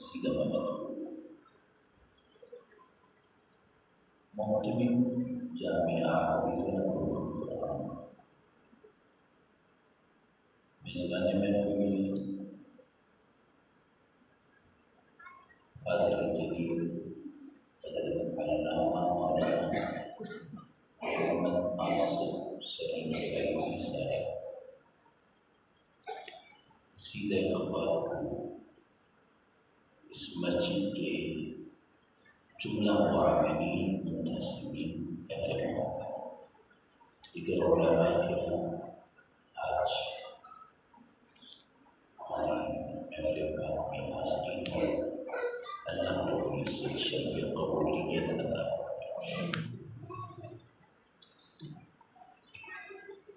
سیدھا محتمم جامعہ میزبان محفل حاضر جدید حضرت علامہ مولانا محمد آصف سلیم سعیدی صاحب سیدھے اخبار اس مسجد کے جملہ معاونین منتظمین اہل دیگر علماء کرام آج ہماری میرے بات میں حاضرین ہے اللہ رب العزت شرف قبولیت عطا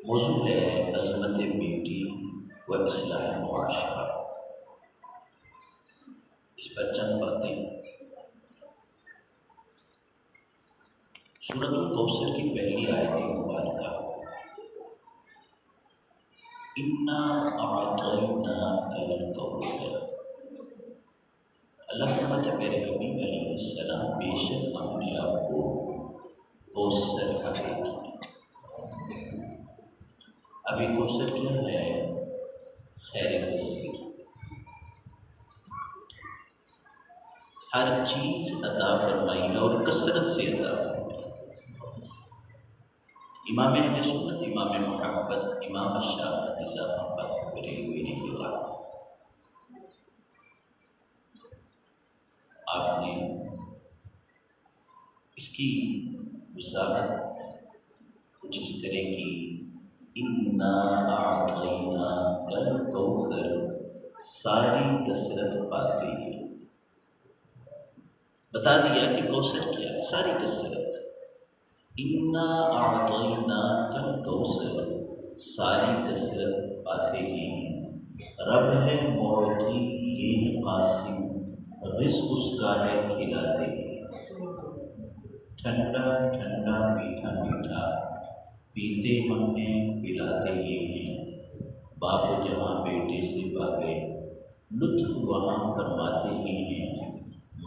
موضوع ہے عظمت بیٹی و اصلاح معاشرہ۔ اس پر چند باتیں۔ سورۃ الکوثر کی پہلی آیت مبارکہ اِنَّا أَعْطَيْنَاكَ الْكَوْثَرَ، اللہ فرماتا ہے میرے نبی علیہ السلام بے شک ہم نے آپ کو کوثر عطا کیا۔ اب یہ کوثر کیا ہے؟ خیر کثیر، ہر چیز عطا فرمائی ہے اور کثرت سے عطا فرمائی۔ امام اہل سنت امام محمد امام شافعی صاحب پاس کرے ہوئے ہیں کہ آپ نے اس کی وضاحت کچھ اس طرح کی اِنَّا أَعْطَيْنَاكَ الْكَوْثَرَ ساری کثرت پاتے ہیں، بتا دیا کہ کوثر کیا ہے، ساری کثرت۔ اِنَّا أَعْطَيْنَاكَ الْكَوْثَرَ ساری کثرت پاتے ہیں۔ رب ہے معطی، یہ قاسم، رزق اس کا ہے کھلاتے ہیں۔ ٹھنڈا ٹھنڈا میٹھا میٹھا پیتے ہم نے پلاتے یہ ہیں۔ باپ جہاں بیٹے سے بھاگے لطف وہاں فرماتے ہی ہیں۔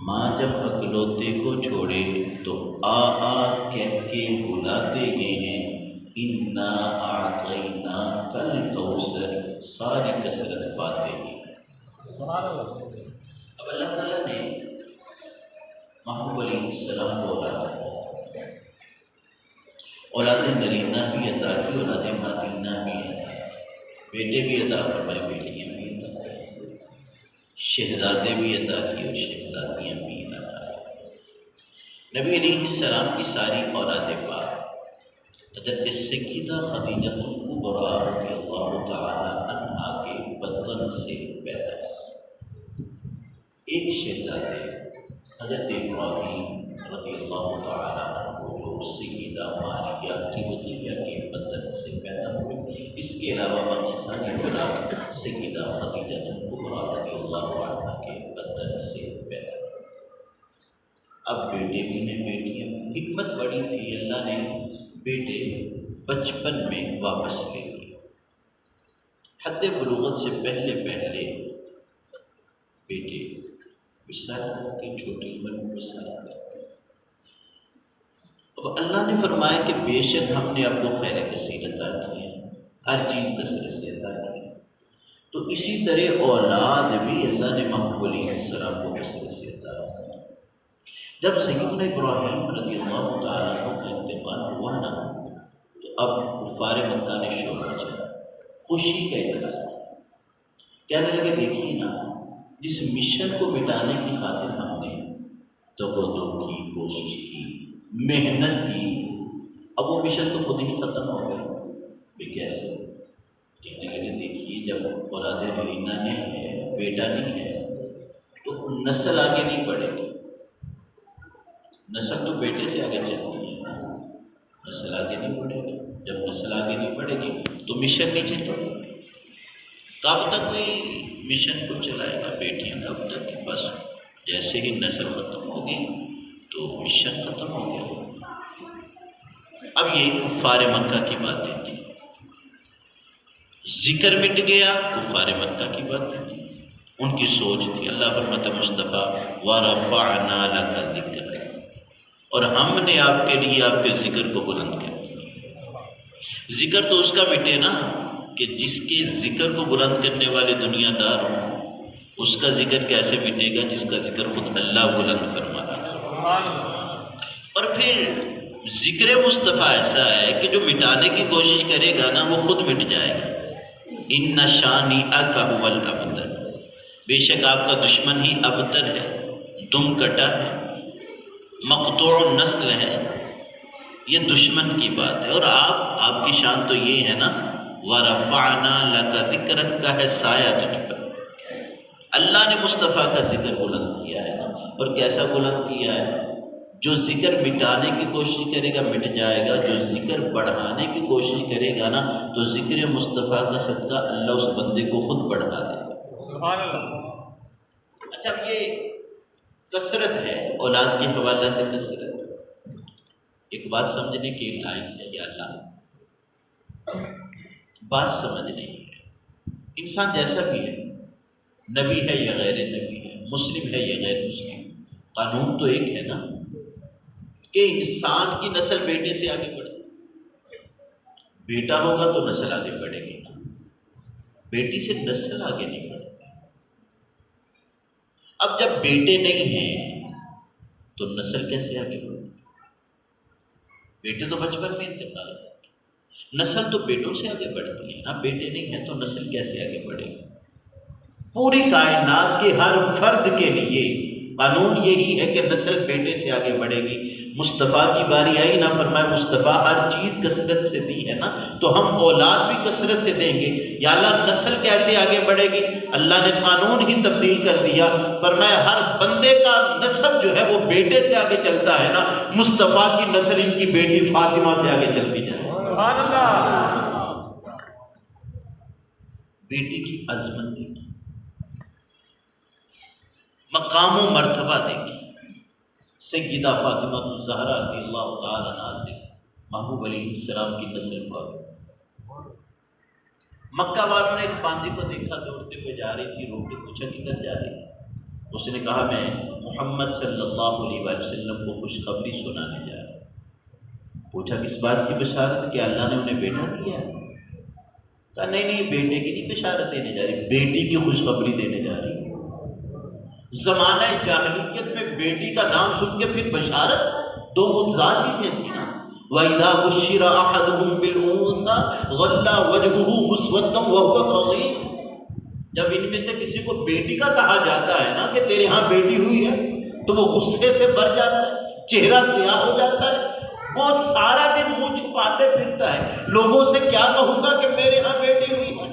ماں جب اکلوتے کو چھوڑے تو آ آ کہہ کے بلاتے گئے ہیں۔ اِنَّا أَعْطَيْنَاكَ الْكَوْثَرَ ساری کثرت پاتے ہیں۔ اب اللہ تعالیٰ نے محبوب علیہ السلام کو اولاد نرینہ بھی عطا کی، اولاد مادینہ بھی عطا کی، بیٹے بھی عطا فرمائے، بیٹیاں بھی عطا کی، شہزادے بھی عطا کی اور شہزادیاں بھی عطا کی۔ نبی علیہ السلام کی ساری اولاد پاک حضرت سیدہ خدیجہ الکبریٰ رضی اللہ تعالی عنہا کے بدن سے پیدا ایک شہزادے حضرت ابراہیم رضی اللہ تعالی عنہ جو سیدہ ماریہ قبطیہ کے بدن سے پیدا ہوئے، اس کے علاوہ باقی ساری اولاد سیدہ خدیجہ الکبریٰ رضی اللہ عنہا کے بدن سے پیدا ہوئے۔ اب بیٹے بھی ہیں، بیٹیاں بھی۔ حکمت بڑی تھی، اللہ نے بیٹے بچپن میں واپس لے لیے، حد بلوغت سے پہلے بیٹے وصال کر کے چھوٹی عمر میں وصال کر کے۔ اب اللہ نے فرمایا کہ بے شک ہم نے آپ کو خیر کثیر عطا کی ہے، ہر چیز کثرت سے عطا کی ہے، تو اسی طرح اولاد بھی اللہ نے محبوب علیہ السلام کو کثرت سے عطا کی۔ جب سیدنا ابراہیم رضی اللہ تعالیٰ عنہ کا انتقال ہوا نا، تو اب کفار مکہ نے شور مچایا، خوشی کا اظہار کہنے لگے دیکھیے نا، جس مشن کو مٹانے کی خاطر ہم نے تگودو کی، کوشش کی، محنت کی، اب وہ مشن تو خود ہی ختم ہو گیا۔ پھر کیسے؟ کہنے لگے دیکھیے جب اولاد نرینہ نہیں ہے، بیٹا نہیں ہے، تو نسل آگے نہیں بڑھے گی۔ نسل تو بیٹے سے آگے چلتی ہے، نسل آگے نہیں بڑھے گی۔ جب نسل آگے نہیں بڑھے گی تو مشن نہیں چلے گا۔ کب تک کوئی مشن کو چلائے گا؟ بیٹیاں کب تک؟ بس جیسے ہی نسل ختم ہوگی تو مشن ختم ہو گیا۔ اب یہ کفار مکہ کی باتیں تھیں، ذکر مٹ گیا، کفار مکہ کی باتیں تھیں۔ ان کی سوچ تھی۔ اللہ فرماتا مصطفیٰ وَرَفَعْنَا لَكَ ذِكْرَكَ، اور ہم نے آپ کے لیے آپ کے ذکر کو بلند کر دیا۔ ذکر تو اس کا مٹے نا کہ جس کے ذکر کو بلند کرنے والے دنیا دار ہوں، اس کا ذکر کیسے مٹے گا جس کا ذکر خود اللہ بلند فرما رہا ہے۔ اور پھر ذکر مصطفیٰ ایسا ہے کہ جو مٹانے کی کوشش کرے گا نا وہ خود مٹ جائے گا۔ اِنَّ شَانِئَكَ هُوَ الْأَبْتَرُ، بے شک آپ کا دشمن ہی ابتر ہے، دم کٹا ہے، مقطوع النسل ہے، یہ دشمن کی بات ہے۔ اور آپ کی شان تو یہ ہے نا وَرَفَعْنَا لَكَ ذِكْرَكَ کا ہے سایہ تجھ پر۔ اللہ نے مصطفیٰ کا ذکر بلند کیا ہے، اور کیسا بلند کیا ہے؟ جو ذکر مٹانے کی کوشش کرے گا مٹ جائے گا، جو ذکر بڑھانے کی کوشش کرے گا نا تو ذکر مصطفیٰ کا صدقہ اللہ اس بندے کو خود بڑھا دے گا۔ سبحان اللہ۔ اچھا، یہ کثرت ہے، اولاد کے حوالے سے کثرت۔ ایک بات سمجھنے کی لائن ہے یا اللہ، بات سمجھنے کی ہے۔ انسان جیسا بھی ہے، نبی ہے یا غیر نبی ہے، مسلم ہے یا غیر مسلم، قانون تو ایک ہے نا کہ انسان کی نسل بیٹے سے آگے بڑھے۔ بیٹا ہوگا تو نسل آگے بڑھے گی، بیٹی سے نسل آگے نہیں بڑھے گی۔ اب جب بیٹے نہیں ہیں تو نسل کیسے آگے بڑھے گی؟ بیٹے تو بچپن میں انتقال کرتے ہیں، نسل تو بیٹوں سے آگے بڑھتی ہے۔ اب بیٹے نہیں ہیں تو نسل کیسے آگے بڑھے گی؟ پوری کائنات کے ہر فرد کے لیے قانون یہی ہے کہ نسل بیٹے سے آگے بڑھے گی۔ مصطفیٰ کی باری آئی نہ، فرمائے مصطفیٰ ہر چیز کثرت سے دی ہے نا، تو ہم اولاد بھی کثرت سے دیں گے۔ یا اللہ نسل کیسے آگے بڑھے گی؟ اللہ نے قانون ہی تبدیل کر دیا، فرمایا ہر بندے کا نسب جو ہے وہ بیٹے سے آگے چلتا ہے نا، مصطفیٰ کی نسل ان کی بیٹی فاطمہ سے آگے چلتی جائے۔ سبحان اللہ۔ بیٹی کی عظمت دیکھی، مقام و مرتبہ دیکھی۔ سیدہ فاطمہ الزہرا رضی اللہ تعالی عنہا سے محبوب علیہ السلام کی نسل پر مکہ والوں نے ایک باندی کو دیکھا، دوڑتے ہوئے جا رہی تھی، روک کے پوچھا کدھر جا رہی؟ اس نے کہا میں محمد صلی اللہ علیہ وسلم کو خوشخبری سنانے جا رہا ہوں۔ پوچھا کس بات کی بشارت؟ کہ اللہ نے انہیں بیٹا دیا؟ کہا نہیں، بیٹے کی نہیں بشارت دینے جا رہی، بیٹی کی خوشخبری دینے جا رہی۔ زمانہ جاہلیت میں بیٹی کا نام سن کے پھر بشارت، دو متضاد چیزیں تھیں نا۔ وَإِذَا بُشِّرَ أَحَدُهُم بِالْأُنثَىٰ ظَلَّ وَجْهُهُ مُسْوَدًّا وَهُوَ كَظِيمٌ، جب ان میں سے کسی کو بیٹی کا کہا جاتا ہے نا کہ تیرے ہاں بیٹی ہوئی ہے تو وہ غصے سے بھر جاتا ہے، چہرہ سیاہ ہو جاتا ہے، وہ سارا دن منہ چھپاتے پھرتا ہے، لوگوں سے کیا کہوں گا کہ میرے ہاں بیٹی ہوئی ہے۔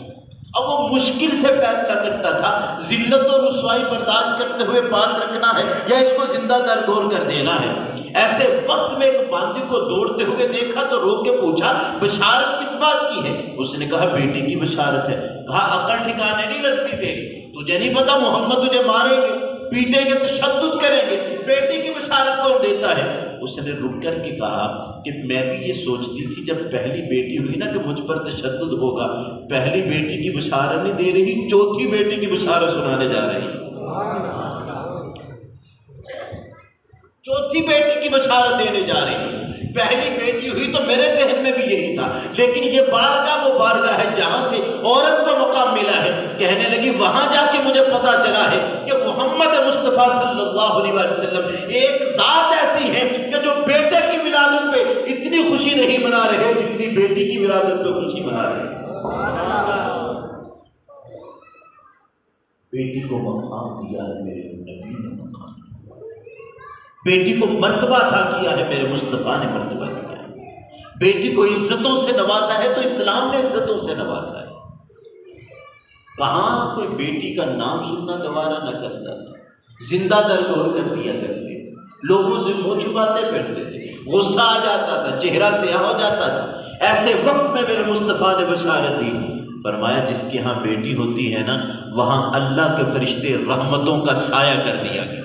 اب وہ مشکل سے فیصلہ کرتا تھا، ذلت اور رسوائی برداشت کرتے ہوئے پاس رکھنا ہے یا اس کو زندہ درگور کر دینا ہے۔ ایسے وقت میں ایک باندی کو دوڑتے ہوئے دیکھا تو روک کے پوچھا بشارت کس بات کی ہے؟ اس نے کہا بیٹی کی بشارت ہے۔ کہا عقل ٹھکانے نہیں لگتی تیری، تجھے نہیں پتا محمد تجھے ماریں گے، پیٹیں گے، تشدد کریں گے، بیٹی کی بشارت کون دیتا ہے؟ اس نے رک کر کے کہا کہ میں بھی یہ سوچتی تھی جب پہلی بیٹی ہوئی نا کہ مجھ پر تشدد ہوگا، پہلی بیٹی کی بشارت نہیں دے رہی، چوتھی بیٹی کی بشارت سنانے جا رہی، چوتھی بیٹی کی بشارت دینے جا رہی۔ پہلی بیٹی ہوئی تو میرے ذہن میں بھی یہی تھا، لیکن یہ بارگاہ وہ بارگاہ ہے جہاں سے عورت کو مقام ملا ہے۔ کہنے لگی وہاں جا کے مجھے پتا چلا ہے کہ محمد مصطفیٰ صلی اللہ علیہ وسلم ایک ذات ایسی ہے کہ جو بیٹے کی ولادت پہ اتنی خوشی نہیں منا رہے جتنی بیٹی کی ولادت پہ خوشی منا رہے۔ بیٹی کو مقام دیا ہے میرے نبی نے، مقام بیٹی کو مرتبہ عطا کیا ہے میرے مصطفیٰ نے مرتبہ دیا ہے۔ بیٹی کو عزتوں سے نوازا ہے تو اسلام نے عزتوں سے نوازا ہے۔ کہاں کوئی بیٹی کا نام سننا گوارا نہ کرتا تھا، زندہ درگور کر دیا کرتے، لوگوں سے منہ چھپاتے پھرتے تھے، غصہ آ جاتا تھا، چہرہ سیاہ ہو جاتا تھا۔ ایسے وقت میں میرے مصطفیٰ نے بشارت دی، فرمایا جس کے ہاں بیٹی ہوتی ہے نا وہاں اللہ کے فرشتے رحمتوں کا سایہ کر دیا گیا،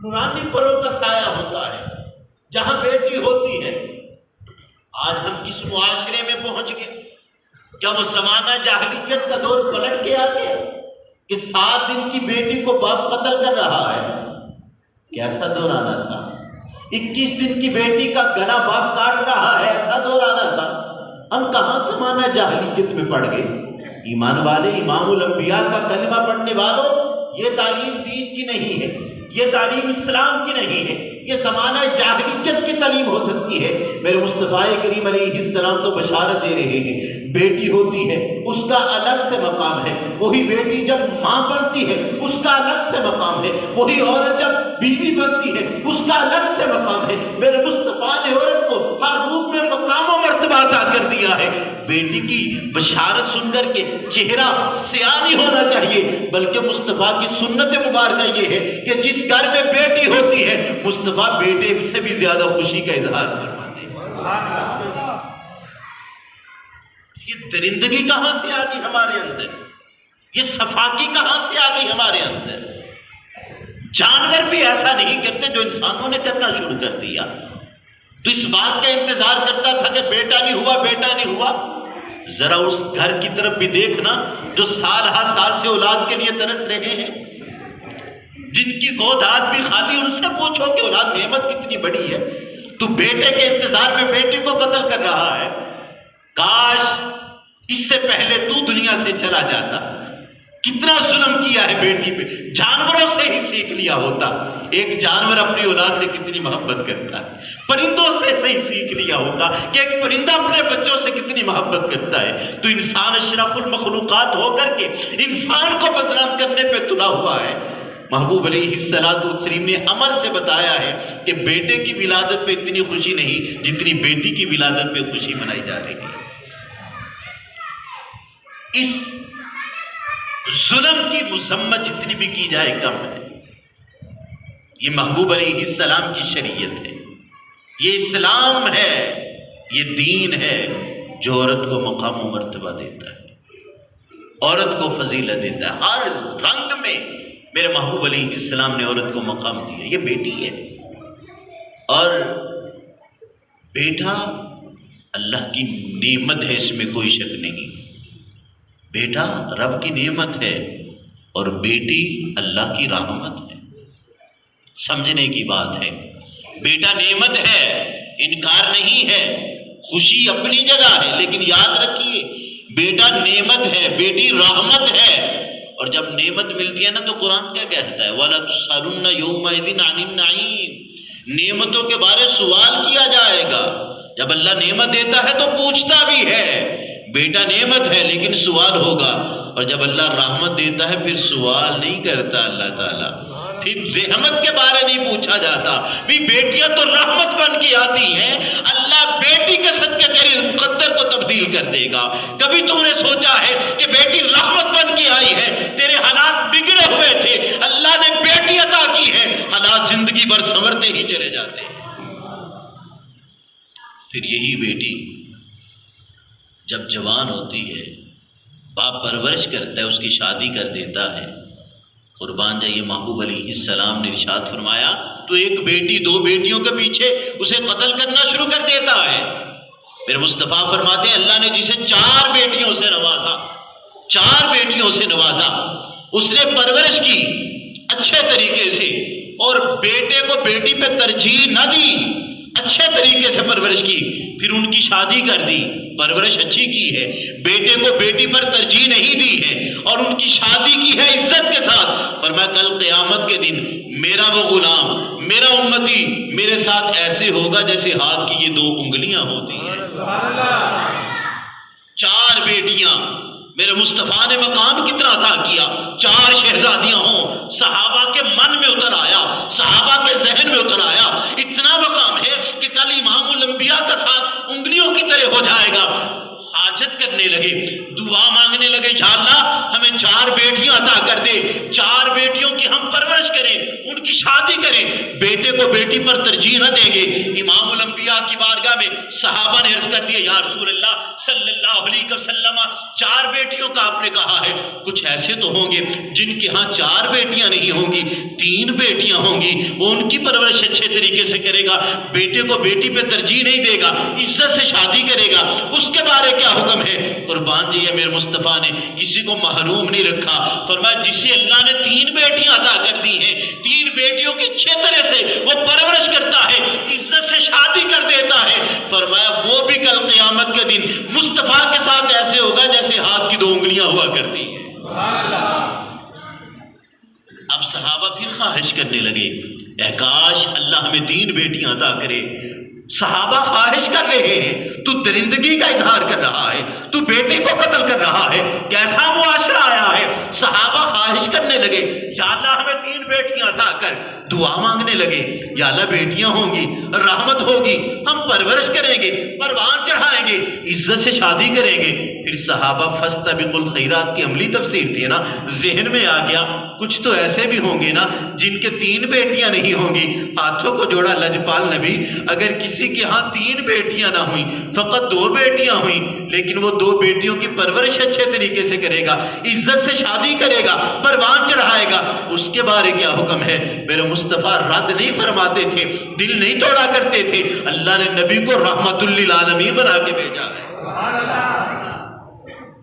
نورانی پروں کا سایہ ہوتا ہے جہاں بیٹی ہوتی ہے۔ آج ہم اس معاشرے میں پہنچ گئے کیا وہ زمانہ جاہلیت کا دور پلٹ کے آ گیا کہ 7 دن کی بیٹی کو باپ قتل کر رہا ہے؟ کیسا دور آنا تھا؟ 21 دن کی بیٹی کا گلا باپ کاٹ رہا ہے، ایسا دور آنا تھا؟ ہم کہاں زمانہ جاہلیت میں پڑ گئے؟ ایمان والے، امام الانبیاء کا کلمہ پڑھنے والوں، یہ تعلیم دین کی نہیں ہے، یہ تعلیم اسلام کی نہیں ہے، یہ زمانہ جاہلیت کی تعلیم ہو سکتی ہے۔ میرے مصطفیٰ کریم علیہ السلام تو بشارت دے رہے ہیں، بیٹی ہوتی ہے اس کا الگ سے مقام ہے، وہی بیٹی جب ماں بنتی ہے اس کا الگ سے مقام ہے، وہی عورت جب بیوی بنتی ہے اس کا الگ سے مقام ہے۔ میرے مصطفیٰ نے عورت کو ہر روپ میں مقام و مرتبہ عطا کر دیا ہے۔ بیٹی کی بشارت سن کر کے چہرہ سیاہ نہیں ہونا چاہیے، بلکہ مصطفیٰ کی سنت مبارکہ یہ ہے کہ جس گھر میں بیٹی ہوتی ہے مصطفیٰ بیٹے سے بھی زیادہ خوشی کا اظہار فرماتے ہیں۔ یہ درندگی کہاں سے آ گئی ہمارے اندر؟ یہ صفاکی کہاں سے آ گئی ہمارے اندر؟ جانور بھی ایسا نہیں کرتے جو انسانوں نے کرنا شروع کر دیا۔ تو اس بات کا انتظار کرتا تھا کہ بیٹا نہیں ہوا، بیٹا نہیں ہوا۔ ذرا اس گھر کی طرف بھی دیکھنا جو سال ہر سال سے اولاد کے لیے ترس رہے ہیں، جن کی گوداد بھی خالی، ان سے پوچھو کہ اولاد نعمت کتنی بڑی ہے۔ تو بیٹے کے انتظار میں بیٹی کو قتل کر رہا ہے۔ کاش اس سے پہلے تو دنیا سے چلا جاتا۔ کتنا ظلم کیا ہے بیٹی پہ، جانوروں سے ہی سیکھ لیا ہوتا۔ ایک جانور اپنی اولاد سے کتنی محبت کرتا ہے، پرندوں سے ہی سیکھ لیا ہوتا کہ ایک پرندہ اپنے بچوں سے کتنی محبت کرتا ہے۔ تو انسان اشرف المخلوقات ہو کر کے انسان کو بدنام کرنے پہ تلا ہوا ہے۔ محبوب علیہ السلام نے عمل سے بتایا ہے کہ بیٹے کی ولادت پہ اتنی خوشی نہیں جتنی بیٹی کی ولادت پہ خوشی منائی جا رہی ہے۔ اس ظلم کی مذمت جتنی بھی کی جائے کم ہے۔ یہ محبوب علیہ السلام کی شریعت ہے، یہ اسلام ہے، یہ دین ہے جو عورت کو مقام و مرتبہ دیتا ہے، عورت کو فضیلت دیتا ہے۔ ہر رنگ میں میرے محبوب علیہ السلام نے عورت کو مقام دیا۔ یہ بیٹی ہے اور بیٹا اللہ کی نعمت ہے، اس میں کوئی شک نہیں۔ بیٹا رب کی نعمت ہے اور بیٹی اللہ کی رحمت ہے۔ سمجھنے کی بات ہے، بیٹا نعمت ہے، انکار نہیں ہے، خوشی اپنی جگہ ہے، لیکن یاد رکھیے بیٹا نعمت ہے، بیٹی رحمت ہے۔ اور جب نعمت ملتی ہے نا تو قرآن کیا کہتا ہے؟ وَلَا تُسْأَلُنَّ يَوْمَئِذٍ عَنِ النَّعِيمِ، نعمتوں کے بارے سوال کیا جائے گا۔ جب اللہ نعمت دیتا ہے تو پوچھتا بھی ہے۔ بیٹا نعمت ہے لیکن سوال ہوگا، اور جب اللہ رحمت دیتا ہے پھر سوال نہیں کرتا اللہ تعالیٰ، پھر رحمت کے بارے نہیں پوچھا جاتا۔ بھی بیٹیاں تو رحمت بن کے آتی ہیں، اللہ بیٹی کے صدقے تیرے مقدر کو تبدیل کر دے گا۔ کبھی تم نے سوچا ہے کہ بیٹی رحمت بن کے آئی ہے، تیرے حالات بگڑے ہوئے تھے، اللہ نے بیٹی عطا کی ہے، حالات زندگی بھر سنورتے ہی چلے جاتے ہیں۔ پھر یہی بیٹی جب جوان ہوتی ہے، باپ پرورش کرتا ہے، اس کی شادی کر دیتا ہے۔ قربان جائیے محبوب علیہ السلام نے ارشاد فرمایا تو ایک بیٹی 2 بیٹیوں کے پیچھے اسے قتل کرنا شروع کر دیتا ہے۔ میرے مصطفیٰ فرماتے ہیں اللہ نے جسے 4 بیٹیوں سے نوازا، 4 بیٹیوں سے نوازا، اس نے پرورش کی اچھے طریقے سے، اور بیٹے کو بیٹی پہ ترجیح نہ دی، اچھے طریقے سے پرورش کی، پھر ان کی شادی کر دی، پرورش اچھی کی ہے، بیٹے کو بیٹی پر ترجیح نہیں دی ہے اور ان کی شادی کی ہے عزت کے ساتھ۔ فرمایا کل قیامت کے دن میرا وہ غلام، میرا امتی میرے ساتھ ایسے ہوگا جیسے ہاتھ کی یہ 2 انگلیاں ہوتی ہیں۔ 4 بیٹیاں، میرے مصطفیٰ نے مقام کتنا عطا کیا، 4 شہزادیاں ہوں، صحابہ کے من میں اتر آیا، صحابہ کے ذہن میں اتر آیا، اتنا مقام ہے کہ کل امام الانبیاء کا ساتھ انگلیوں کی طرح ہو جائے گا۔ حاجت کرنے لگے، دعا مانگنے لگے، یا اللہ ہمیں 4 بیٹیاں عطا کر دے، 4 بیٹیوں کی ہم پرورش کریں، ان کی شادی کریں، بیٹے کو بیٹی پر ترجیح نہ دیں گے۔ امام الانبیاء اللہ کی بارگاہ میں صحابہ نے عرض کر دیا یا رسول اللہ صلی اللہ علیہ وسلم 4 بیٹیوں کا آپ نے کہا ہے، کچھ ایسے تو ہوں گے جن کے ہاں 4 بیٹیاں نہیں ہوں گی، 3 بیٹیاں ہوں گی، وہ ان کی پرورش اچھے طریقے سے کرے گا، بیٹے کو بیٹی پہ ترجیح نہیں دے گا، عزت سے شادی کرے گا، اس کے بارے کیا حکم ہے؟ قربان جی میرے مصطفیٰ نے کسی کو محروم نہیں رکھا، فرمایا جسے اللہ نے 3 بیٹیاں عطا کر دی ہیں، 3 بیٹیوں کی اچھے طرح سے وہ پرورش کرتا ہے، عزت سے شادی کر دیتا ہے، فرمایا وہ بھی کل قیامت کے دن مصطفیٰ کے ساتھ ایسے ہوگا جیسے ہاتھ کی 2 انگلیاں ہوا کرتی ہیں۔ اب صحابہ پھر خواہش کرنے لگے، اے کاش اللہ ہمیں 3 بیٹیاں عطا کرے۔ صحابہ خواہش کر رہے ہیں، تو درندگی کا اظہار کر رہا ہے، تو بیٹے کو قتل کر رہا ہے، کیسا معاشرہ آیا ہے؟ صحابہ خواہش کرنے لگے یا اللہ ہمیں 3 بیٹیاں عطا کر، دعا مانگنے لگے یا اللہ بیٹیاں ہوں گی، رحمت ہوگی، ہم پرورش کریں گے، پروان چڑھائیں گے، عزت سے شادی کریں گے۔ پھر صحابہ فاستبقوا الخیرات کی عملی تفسیر تھی نا، ذہن میں آ گیا کچھ تو ایسے بھی ہوں گے نا جن کے 3 بیٹیاں نہیں ہوں گی۔ ہاتھوں کو جوڑا لجپال نبی، اگر کسی کے ہاں 3 بیٹیاں نہ ہوئیں، فقط 2 بیٹیاں ہوئیں، لیکن وہ 2 بیٹیوں کی پرورش اچھے طریقے سے کرے گا، عزت سے شادی کرے گا، پروان چڑھائے گا، اس کے بارے کیا حکم ہے؟ میرے مصطفیٰ رد نہیں فرماتے تھے، دل نہیں توڑا کرتے تھے، اللہ نے نبی کو رحمت للعالمین بنا کے بھیجا ہے۔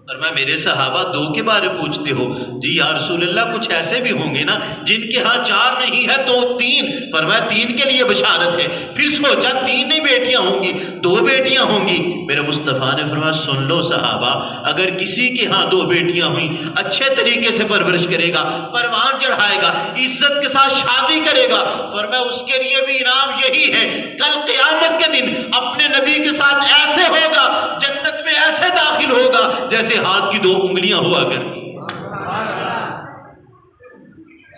فرمایا میرے صحابہ 2 کے بارے پوچھتے ہو؟ جی یا رسول اللہ کچھ ایسے بھی ہوں گے نا جن کے ہاں 4 نہیں ہے تو 3۔ فرمایا 3 کے لیے بشارت ہے۔ پھر سوچا 3 نہیں بیٹیاں ہوں گی، 2 بیٹیاں ہوں گی۔ میرے مصطفیٰ نے فرمایا سن لو صحابہ، اگر کسی کے ہاں 2 بیٹیاں ہوئیں، اچھے طریقے سے پرورش کرے گا، پروان چڑھائے گا، عزت کے ساتھ شادی کرے گا، فرمایا اس کے لیے بھی انعام یہی ہے، کل قیامت کے دن اپنے نبی کے ساتھ ایسے ہوگا، جنت میں ایسے داخل ہوگا جیسے ہاتھ کی 2 انگلیاں ہوا کرتی ہیں۔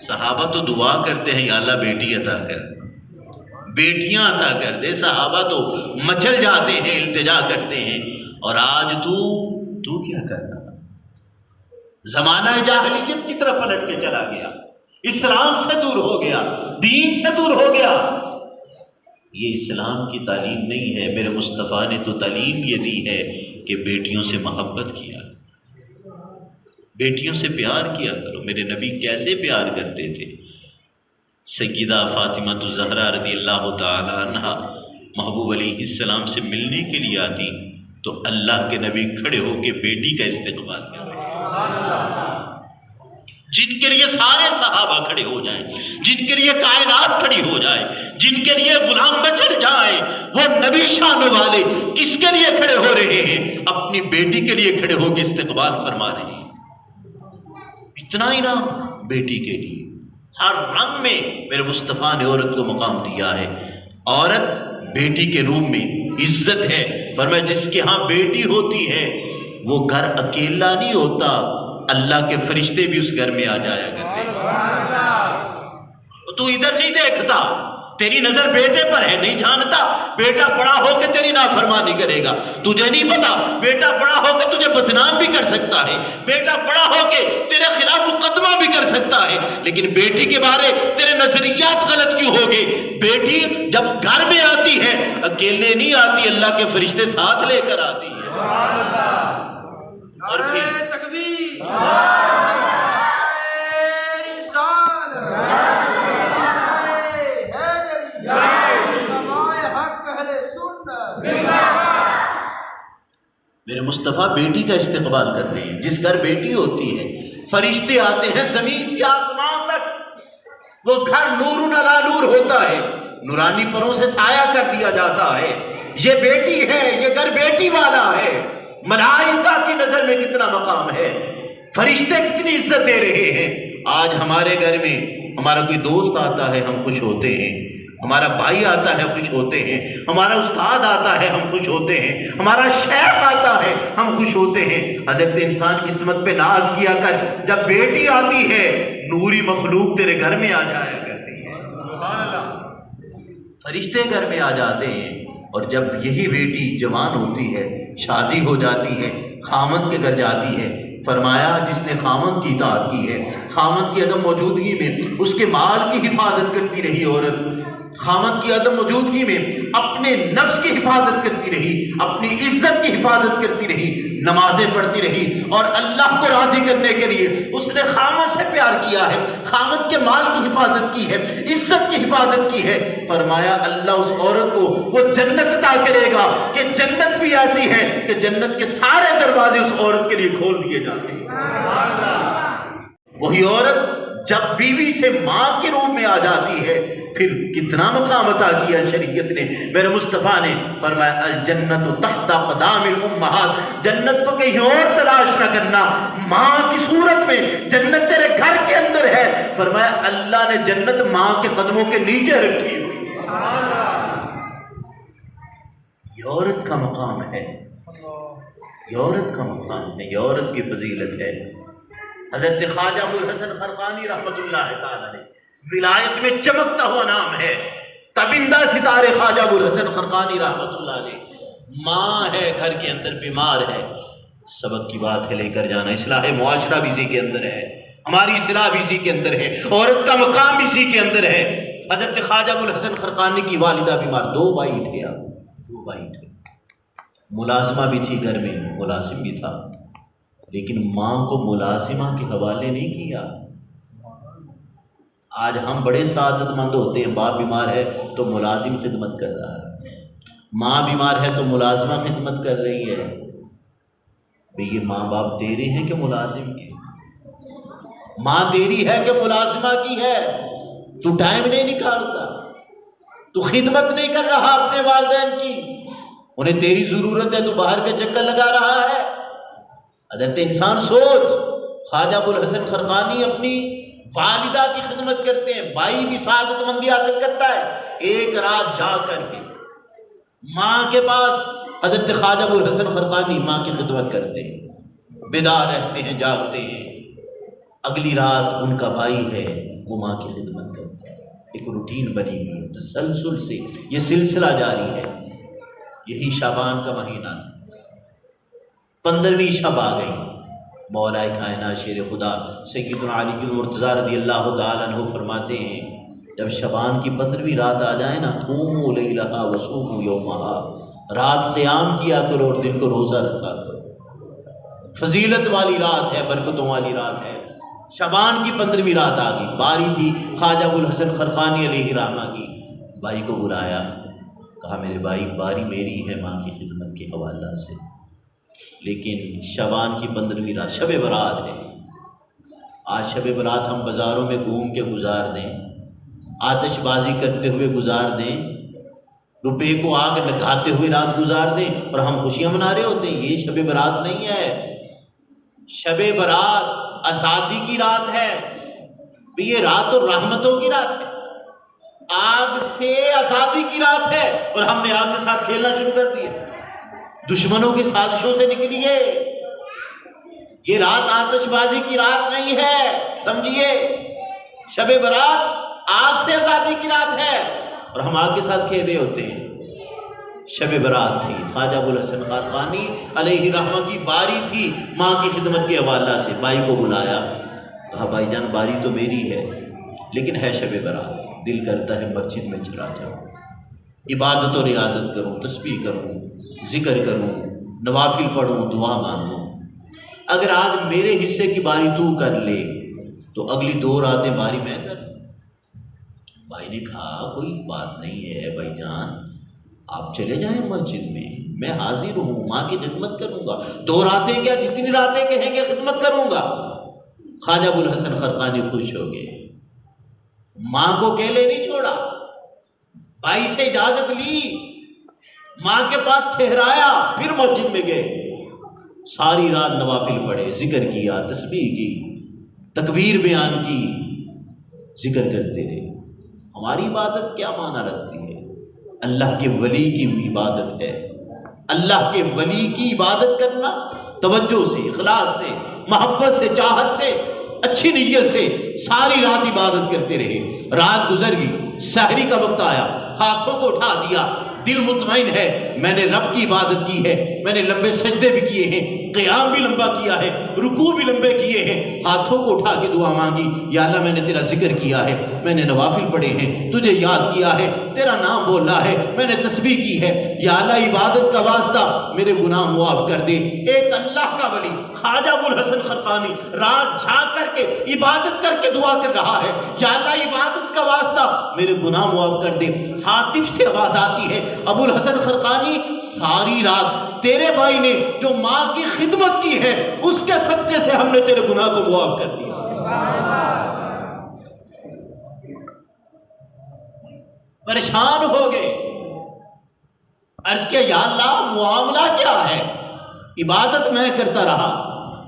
صحابہ تو دعا کرتے ہیں یا اللہ بیٹی عطا کر، بیٹیاں عطا کر دے، صحابہ تو مچل جاتے ہیں، التجا کرتے ہیں، اور آج تو کیا کرنا؟ زمانہ جاہلیت کی طرف پلٹ کے چلا گیا، اسلام سے دور ہو گیا، دین سے دور ہو گیا۔ یہ اسلام کی تعلیم نہیں ہے، میرے مصطفیٰ نے تو تعلیم یہ دی ہے کہ بیٹیوں سے محبت کیا، بیٹیوں سے پیار کیا کرو۔ میرے نبی کیسے پیار کرتے تھے؟ سیدہ فاطمہ الزہرا رضی اللہ تعالی عنہا محبوب علیہ السلام سے ملنے کے لیے آتی تو اللہ کے نبی کھڑے ہو کے بیٹی کا استقبال کرتے، جن کے لیے سارے صحابہ کھڑے ہو جائیں، جن کے لیے کائنات کھڑی ہو جائے، جن کے لیے غلام بچڑ جائیں، وہ نبی شان والے کس کے لیے کھڑے ہو رہے ہیں؟ اپنی بیٹی کے لیے کھڑے ہو کے استقبال فرما رہے ہیں۔ اتنا ہی نہ، بیٹی کے لیے ہر رنگ میں میرے مصطفیٰ نے عورت کو مقام دیا ہے۔ عورت بیٹی کے روم میں عزت ہے، فرمایا جس کے ہاں بیٹی ہوتی ہے وہ گھر اکیلا نہیں ہوتا، اللہ کے فرشتے بھی اس گھر میں آ جایا کرتے ہیں۔ تو ادھر نہیں دیکھتا، تیری نظر بیٹے پر ہے، نہیں جانتا بیٹا بڑا ہو کے تیری نافرمانی کرے گا، تجھے نہیں پتا بیٹا بڑا ہو کے تجھے بدنام بھی کر سکتا ہے، بیٹا بڑا ہو کے تیرے خلاف مقدمہ بھی کر سکتا ہے، لیکن بیٹی کے بارے تیرے نظریات غلط کیوں ہو گئے؟ بیٹی جب گھر میں آتی ہے اکیلے نہیں آتی، اللہ کے فرشتے ساتھ لے کر آتی ہے۔ اور پھر تکبیر، میرے مصطفیٰ بیٹی کا استقبال کرتے ہیں۔ جس گھر بیٹی ہوتی ہے فرشتے آتے ہیں زمین سے آسمان تک، وہ گھر نور علی نور ہوتا ہے، نورانی پروں سے سایہ کر دیا جاتا ہے۔ یہ بیٹی ہے، یہ گھر بیٹی والا ہے، ملائکہ کی نظر میں کتنا مقام ہے، فرشتے کتنی عزت دے رہے ہیں۔ آج ہمارے گھر میں ہمارا کوئی دوست آتا ہے ہم خوش ہوتے ہیں، ہمارا بھائی آتا ہے خوش ہوتے ہیں، ہمارا استاد آتا ہے ہم خوش ہوتے ہیں، ہمارا شیخ آتا ہے ہم خوش ہوتے ہیں۔ حضرت انسان قسمت پہ ناز کیا کر، جب بیٹی آتی ہے نوری مخلوق تیرے گھر میں آ جایا کرتی ہے، فرشتے گھر میں آ جاتے ہیں۔ اور جب یہی بیٹی جوان ہوتی ہے، شادی ہو جاتی ہے، خامد کے گھر جاتی ہے، فرمایا جس نے خامد کی اطاعت کی ہے، خامد کی عدم موجودگی میں اس کے مال کی حفاظت کرتی رہی عورت، خامد کی عدم موجودگی میں اپنے نفس کی حفاظت کرتی رہی، اپنی عزت کی حفاظت کرتی رہی، نمازیں پڑھتی رہی، اور اللہ کو راضی کرنے کے لیے اس نے خامد سے پیار کیا ہے، خامد کے مال کی حفاظت کی ہے، عزت کی حفاظت کی ہے۔ فرمایا اللہ اس عورت کو وہ جنت عطا کرے گا کہ جنت بھی ایسی ہے کہ جنت کے سارے دروازے اس عورت کے لیے کھول دیے جاتے ہیں۔ وہی عورت جب بیوی سے ماں کے روپ میں آ جاتی ہے پھر کتنا مقام عطا کیا شریعت نے، میرے مصطفیٰ نے فرمایا الجنت تحت قدام الامہات، جنت کو کہیں اور تلاش نہ کرنا، ماں کی صورت میں جنت تیرے گھر کے اندر ہے۔ فرمایا اللہ نے جنت ماں کے قدموں کے نیچے رکھی ہوئی، یہ عورت کا مقام ہے، یہ عورت کا مقام ہے، یہ عورت کی فضیلت ہے۔ حضرت خواجہ ابو الحسن خرقانی رحمۃ اللہ تعالی علیہ ولایت میں چمکتا ہوا نام ہے، تابندہ ستارے خواجہ ابو الحسن خرقانی رحمۃ اللہ علیہ۔ ماں ہے گھر کے اندر بیمار ہے، سبق کی بات ہے لے کر جانا، اصلاح معاشرہ بھی اسی کے اندر ہے، ہماری اصلاح بھی اسی کے اندر ہے، عورت کا مقام بھی اسی کے اندر ہے۔ حضرت خواجہ ابو الحسن خرقانی کی والدہ بیمار، دو بھائی تھے، دو بھائی تھے، ملازمہ بھی تھی گھر میں، ملازم بھی تھا، لیکن ماں کو ملازمہ کے حوالے نہیں کیا۔ آج ہم بڑے سعادت مند ہوتے ہیں، باپ بیمار ہے تو ملازم خدمت کر رہا ہے، ماں بیمار ہے تو ملازمہ خدمت کر رہی ہے۔ بھئی یہ ماں باپ تیرے ہیں کہ ملازم کے؟ ماں تیری ہے کہ ملازمہ کی ہے؟ تو ٹائم نہیں نکالتا، تو خدمت نہیں کر رہا اپنے والدین کی، انہیں تیری ضرورت ہے تو باہر کا چکر لگا رہا ہے۔ حضرت انسان سوچ، خواجہ ابو الحسن خرقانی اپنی والدہ کی خدمت کرتے ہیں، بھائی بھی سعادت مندی حاصل کرتا ہے، ایک رات جا کر کے ماں کے پاس حضرت خواجہ ابو الحسن خرقانی ماں کی خدمت کرتے ہیں، بیدار رہتے ہیں، جاگتے ہیں۔ اگلی رات ان کا بھائی ہے وہ ماں کی خدمت کرتا ہے، ایک روٹین بنی ہوئی ہے، تسلسل سے یہ سلسلہ جاری ہے۔ یہی شعبان کا مہینہ تھا، 15ویں شب آ گئی، مولا کائنات شیر خدا سیدنا علی المرتضیٰ رضی اللہ تعالیٰ عنہ فرماتے ہیں جب شعبان کی 15ویں رات آ جائے نا، قوموا لیلہا وصوموا یومہا، رات قیام کیا کرو اور دن کو روزہ رکھا کرو، فضیلت والی رات ہے، برکتوں والی رات ہے۔ شعبان کی 15ویں رات آ گئی، باری تھی خواجہ ابو الحسن خرقانی علیہ رحمہ کی، بھائی کو بلایا، کہا میرے بھائی باری میری ہے ماں کی خدمت کے حوالہ سے، لیکن شعبان کی 15ویں رات شب برات ہے، آج شب برات ہم بازاروں میں گھوم کے گزار دیں، آتش بازی کرتے ہوئے گزار دیں، روپے کو آگ لگاتے ہوئے رات گزار دیں اور ہم خوشیاں منا رہے ہوتے ہیں، یہ شب برات نہیں ہے۔ شب برات آزادی کی رات ہے، یہ رات تو رحمتوں کی رات ہے، آگ سے آزادی کی رات ہے، اور ہم نے آگ کے ساتھ کھیلنا شروع کر دیا، دشمنوں کی سازشوں سے نکلیے۔ یہ رات آتش بازی کی رات نہیں ہے، سمجھیے، شب برات آگ سے آزادی کی رات ہے اور ہم آگ کے ساتھ کھیل رہے ہوتے ہیں۔ شب برات تھی، خواجہ ابو الحسن خرقانی علیہ رحمہ کی باری تھی ماں کی خدمت کے حوالہ سے، بھائی کو بلایا، کہا بھائی جان باری تو میری ہے لیکن ہے شب برات، دل کرتا ہے مسجد میں چلا جاؤں، عبادت و ریاضت کروں، تسبیح کروں، ذکر کروں، نوافل پڑھوں، دعا مانگوں، اگر آج میرے حصے کی باری تو کر لے تو اگلی 2 راتیں باری میں کر۔ بھائی نے کہا کوئی بات نہیں ہے بھائی جان، آپ چلے جائیں مسجد میں حاضر ہوں، ماں کی خدمت کروں گا، 2 راتیں کیا جتنی راتیں کہیں گے خدمت کروں گا۔ خواجہ ابو الحسن خرقانی خوش ہو گئے، ماں کو اکیلے نہیں چھوڑا، بھائی سے اجازت لی، ماں کے پاس ٹھہرایا، پھر مسجد میں گئے، ساری رات نوافل پڑھے، ذکر کیا، تسبیح کی، تکبیر بیان کی، ذکر کرتے رہے۔ ہماری عبادت کیا معنی رکھتی ہے؟ اللہ کے ولی کی عبادت ہے، اللہ کے ولی کی عبادت کرنا توجہ سے، اخلاص سے، محبت سے، چاہت سے، اچھی نیت سے ساری رات عبادت کرتے رہے۔ رات گزر گئی، سحری کا وقت آیا، ہاتھوں کو اٹھا دیا، دل مطمئن ہے میں نے رب کی عبادت کی ہے، میں نے لمبے سجدے بھی کیے ہیں، قیام بھی لمبا کیا ہے، رکوع بھی لمبے کیے ہیں، ہاتھوں کو اٹھا کے دعا مانگی، یا اللہ میں نے تیرا ذکر کیا ہے، میں نے نوافل پڑھے ہیں، تجھے یاد کیا ہے، تیرا نام بولا ہے، میں نے تسبیح کی ہے، یا اللہ عبادت کا واسطہ میرے گناہ معاف کر دے۔ ایک اللہ کا ولی خواجہ ابوالحسن خرقانی رات جھاگ کر کے عبادت کر کے دعا کر رہا ہے، یا اللہ عبادت کا واسطہ میرے گناہ معاف کر دے۔ ہاتف سے آواز آتی ہے، ابوالحسن خرقانی ساری رات تیرے بھائی نے جو ماں کی خدمت کی ہے اس کے صدقے سے ہم نے تیرے گناہ کو معاف کر دیا۔ پریشان ہو گئے، عرض کیا یا اللہ معاملہ کیا ہے؟ عبادت میں کرتا رہا،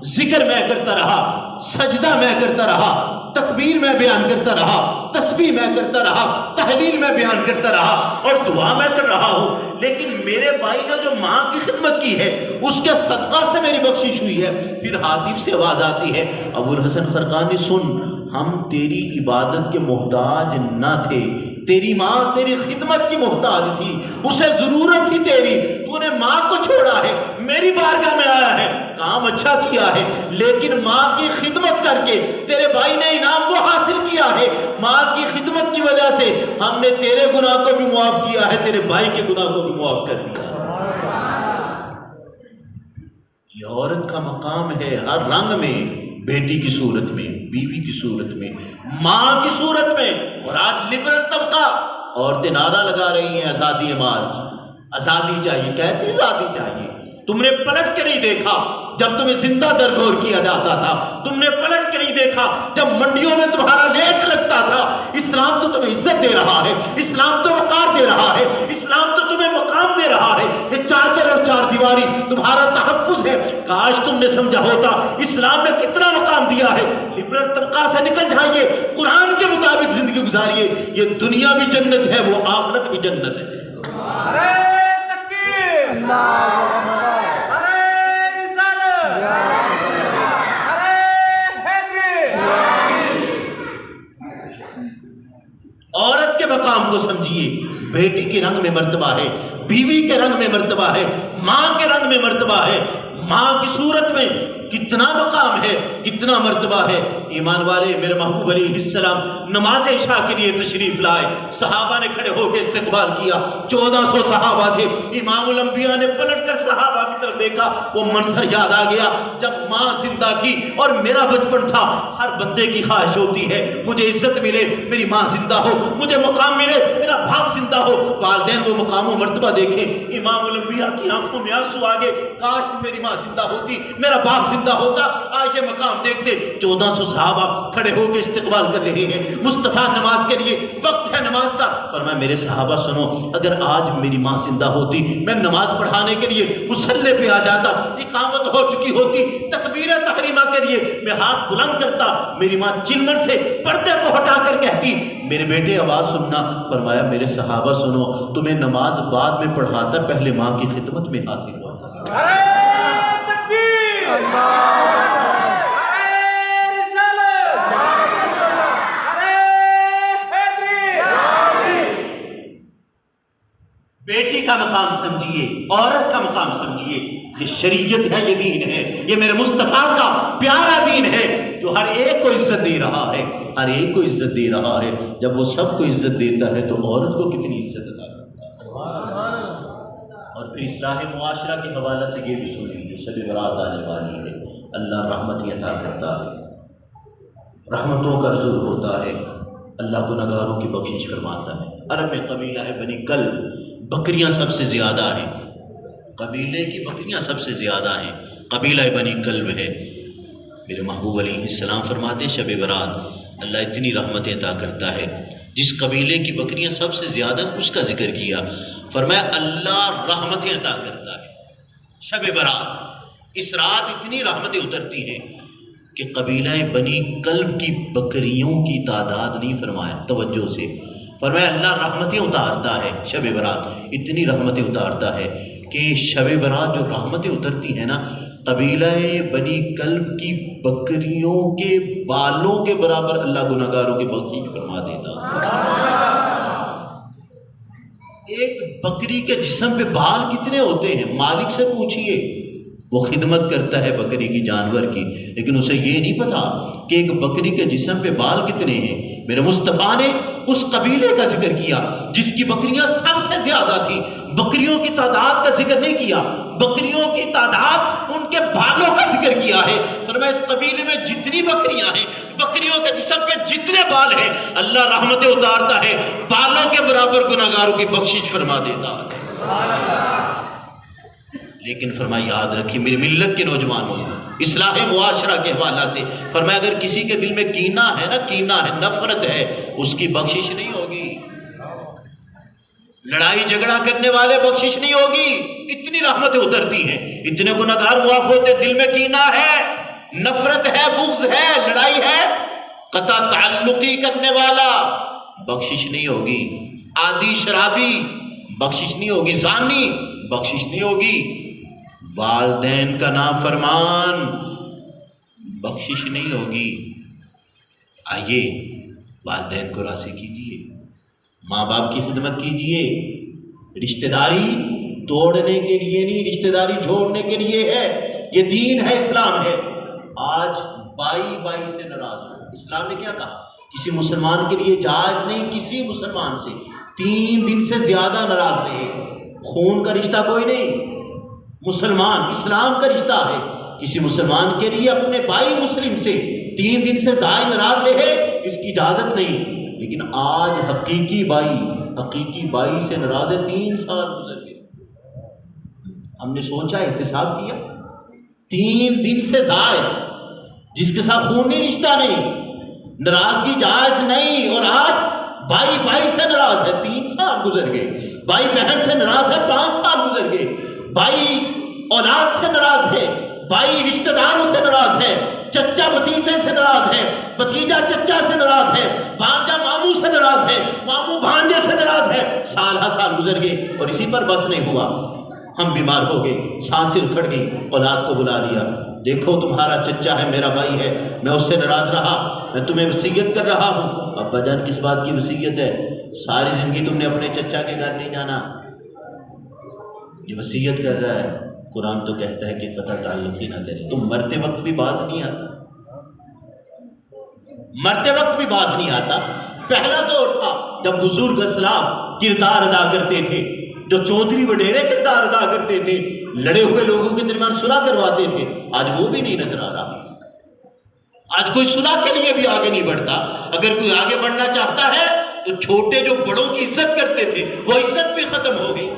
ذکر میں کرتا رہا، سجدہ میں کرتا رہا، تکبیر میں بیان کرتا رہا، تسبیح میں کرتا رہا، تحلیل میں بیان کرتا رہا اور دعا میں کر رہا ہوں، لیکن میرے بھائی نے جو ماں کی خدمت کی ہے اس کے صدقہ سے میری بخشش ہوئی ہے۔ پھر ہاتف سے آواز آتی ہے، ابوالحسن خرقانی سن، ہم تیری عبادت کے محتاج نہ تھے، تیری ماں تیری خدمت کی محتاج تھی، اسے ضرورت تھی تیری، تو نے ماں کو چھوڑا ہے، میری بارگاہ میں آیا ہے، کام اچھا کیا ہے، لیکن ماں کی خدمت کر کے تیرے بھائی نے انعام وہ حاصل کیا ہے، ماں کی خدمت کی وجہ سے ہم نے تیرے گناہ کو بھی معاف کیا ہے، تیرے بھائی کے گناہ کو بھی معاف کر دیا۔ یہ عورت کا مقام ہے ہر رنگ میں، بیٹی کی صورت میں، بیوی کی صورت میں، ماں کی صورت میں۔ اور آج لبرل طبقہ عورتیں نعرہ لگا رہی ہیں آزادی مارچ، آزادی چاہیے۔ کیسی آزادی چاہیے؟ تم نے پلٹ کے نہیں دیکھا جب تمہیں زندہ درگور کیا جاتا تھا، تم نے پلٹ کے نہیں دیکھا جب منڈیوں میں تمہارا ریٹ لگتا تھا۔ اسلام تو تمہیں عزت دے رہا ہے، اسلام تو وقار دے رہا ہے، اسلام تو تمہیں مقام دے رہا ہے۔ یہ چادر اور چار دیواری تمہارا تحفظ ہے۔ کاش تم نے سمجھا ہوتا اسلام نے کتنا مقام دیا ہے۔ لبرل طبقہ سے نکل جائیے، قرآن کے مطابق زندگی گزاریے، یہ دنیا بھی جنت ہے، وہ آخرت بھی جنت ہے۔ نعرہ تکبیر، نعرہ رسالت، نعرہ حیدری۔ عورت کے مقام کو سمجھیے، بیٹی کے رنگ میں مرتبہ ہے، بیوی کے رنگ میں مرتبہ ہے، ماں کے رنگ میں مرتبہ ہے، ماں کی صورت میں کتنا مقام ہے، کتنا مرتبہ ہے۔ ایمان والے، میرے محبوب علیہ السلام نماز عشاء کے لیے تشریف لائے، صحابہ نے کھڑے ہو کے استقبال کیا، 1400 صحابہ تھے۔ امام الانبیاء نے پلٹ کر صحابہ کی طرف دیکھا، وہ منظر یاد آ گیا جب ماں زندہ تھی اور میرا بچپن تھا۔ ہر بندے کی خواہش ہوتی ہے مجھے عزت ملے، میری ماں زندہ ہو، مجھے مقام ملے، میرا باپ زندہ ہو۔ والدین وہ مقام و مرتبہ دیکھیں، امام الانبیاء کی آنکھوں میں آنسو آگے، کاش میری ماں زندہ ہوتی، میرا باپ زندہ ہوتا، آج یہ مقام دیکھتے۔ 1400 صحابہ کھڑے ہو کے استقبال کر رہے ہیں، مصطفیٰ نماز کے لیے وقت ہے نماز کا۔ فرمایا میرے صحابہ سنو، اگر آج میری ماں زندہ ہوتی، میں نماز پڑھانے کے لیے مصلی پہ آ جاتا، اقامت ہو چکی ہوتی، تکبیر تحریمہ کے لیے میں ہاتھ بلند کرتا، میری ماں چلمن سے پردے کو ہٹا کر کہتی میرے بیٹے آواز سننا۔ فرمایا میرے صحابہ سنو، تمہیں نماز بعد میں پڑھاتا، پہلے ماں کی خدمت میں حاضر ہوا۔ نعرہ تکبیر، نعرہ رسالت، نعرہ حیدری۔ بیٹی کا مقام سمجھیے، عورت کا مقام سمجھیے، یہ شریعت ہے، یہ دین ہے، یہ میرے مصطفیٰ کا پیارا دین ہے جو ہر ایک کو عزت دے رہا ہے، ہر ایک کو عزت دے رہا ہے۔ جب وہ سب کو عزت دیتا ہے تو عورت کو کتنی عزت عطا کرتا ہے۔ اور پھر اصلاح معاشرہ کے حوالے سے یہ بھی سن لیجیے، شب برات آنے والی ہے، اللہ رحمت عطا کرتا ہے، رحمتوں کا نزول ہوتا ہے، اللہ گنہگاروں کی بخشش فرماتا ہے۔ عرب میں قبیلہ ہے بنی کلب، بکریاں سب سے زیادہ ہیں، قبیلے کی بکریاں سب سے زیادہ ہیں، قبیلہ بنی کلب ہے۔ میرے محبوب علیہ السلام فرماتے ہیں شب برات اللہ اتنی رحمتیں عطا کرتا ہے، جس قبیلے کی بکریاں سب سے زیادہ اس کا ذکر کیا، فرمایا اللہ رحمتیں عطا کرتا ہے۔ شب برات اس رات اتنی رحمتیں اترتی ہیں کہ قبیلہ بنی کلب کی بکریوں کی تعداد نہیں، فرمایا توجہ سے، فرمایا اللہ رحمتیں اتارتا ہے، شب برات اتنی رحمتیں اتارتا ہے کہ شب برات جو رحمتیں اترتی ہیں نا، قبیلہ بنی کلب کی بکریوں کے بالوں کے برابر اللہ گنہگاروں کی بخشش فرما دیتا ہے۔ ایک بکری کے جسم پہ بال کتنے ہوتے ہیں؟ مالک سے پوچھئے، وہ خدمت کرتا ہے بکری کی، جانور کی، لیکن اسے یہ نہیں پتا کہ ایک بکری کے جسم پہ بال کتنے ہیں۔ میرے مصطفیٰ نے اس قبیلے کا ذکر کیا جس کی بکریاں سب سے زیادہ تھیں، بکریوں کی تعداد کا ذکر نہیں کیا، بکریوں کی تعداد ان کے بالوں کا ذکر کیا ہے۔ فرمایا اس قبیلے میں جتنی بکریاں ہیں، بکریوں کے جسم پہ جتنے بال ہیں، اللہ رحمتیں اتارتا ہے، بالوں کے برابر گناہگاروں کی بخشش فرما دیتا ہے۔ لیکن فرمایا یاد رکھیے میری ملت کے نوجوانوں، اصلاح معاشرہ کے حوالہ سے فرمایا اگر کسی کے دل میں کینہ ہے نا، کینہ ہے، نفرت ہے، اس کی بخشش نہیں ہوگی۔ لڑائی جھگڑا کرنے والے بخشش نہیں ہوگی، اتنی رحمتیں اترتی ہیں، اتنے گناہگار معاف ہوتے، دل میں کینہ ہے، نفرت ہے، بغض ہے، لڑائی ہے، قطع تعلقی کرنے والا بخشش نہیں ہوگی، عادی شرابی بخشش نہیں ہوگی، زانی بخشش نہیں ہوگی، والدین کا نافرمان بخشش نہیں ہوگی۔ آئیے والدین کو راضی کیجیے، ماں باپ کی خدمت کیجیے، رشتہ داری توڑنے کے لیے نہیں، رشتہ داری جوڑنے کے لیے ہے، یہ دین ہے، اسلام ہے۔ آج بائی بائی سے ناراض ہو، اسلام نے کیا کہا؟ کسی مسلمان کے لیے جائز نہیں کسی مسلمان سے 3 دن سے زیادہ ناراض رہے، خون کا رشتہ کوئی نہیں، مسلمان اسلام کا رشتہ ہے، کسی مسلمان کے لیے اپنے بھائی مسلم سے 3 دن سے زائد ناراض رہے، اس کی اجازت نہیں۔ لیکن آج حقیقی بائی سے ناراض ہے، 3 سال گزر گئے، ہم نے سوچا احتساب کیا، 3 دن سے زائد جس کے ساتھ خونی رشتہ نہیں، ناراضگی جائز نہیں، اور آج بھائی سے ناراض ہے، 3 سال گزر گئے، بھائی بہن سے ناراض ہے، 5 سال گزر گئے، بھائی اولاد سے ناراض ہے، بھائی رشتہ داروں سے ناراض ہے، چچا بھتیجے سے ناراض ہے، بھتیجا چچا سے ناراض ہے، بھانجا ماموں سے ناراض ہے، ماموں بھانجے سے ناراض ہے، سال گزر گئے، اور اسی پر بس نہیں ہوا، ہم بیمار ہو گئے، سانسیں اکھڑ گئی، اولاد کو بلا لیا، دیکھو تمہارا چچا ہے، میرا بھائی ہے، میں اس سے ناراض رہا، میں تمہیں وصیت کر رہا ہوں۔ ابا جان کس بات کی وصیت ہے؟ ساری زندگی تم نے اپنے چچا کے گھر نہیں جانا، یہ وصیت کر رہا ہے۔ قرآن تو کہتا ہے کہ قطع تعلق ہی نہ کرے، تم مرتے وقت بھی باز نہیں آتا، مرتے وقت بھی باز نہیں آتا۔ پہلا دور تھا جب بزرگ اسلاف کردار ادا کرتے تھے، جو چودھری وڈیرے کردار ادا کرتے تھے، لڑے ہوئے لوگوں کے درمیان صلح کرواتے تھے، آج وہ بھی نہیں نظر آ رہا۔ آج کوئی صلح کے لیے بھی آگے نہیں بڑھتا، اگر کوئی آگے بڑھنا چاہتا ہے تو چھوٹے جو بڑوں کی عزت کرتے تھے وہ عزت بھی ختم ہو گئی،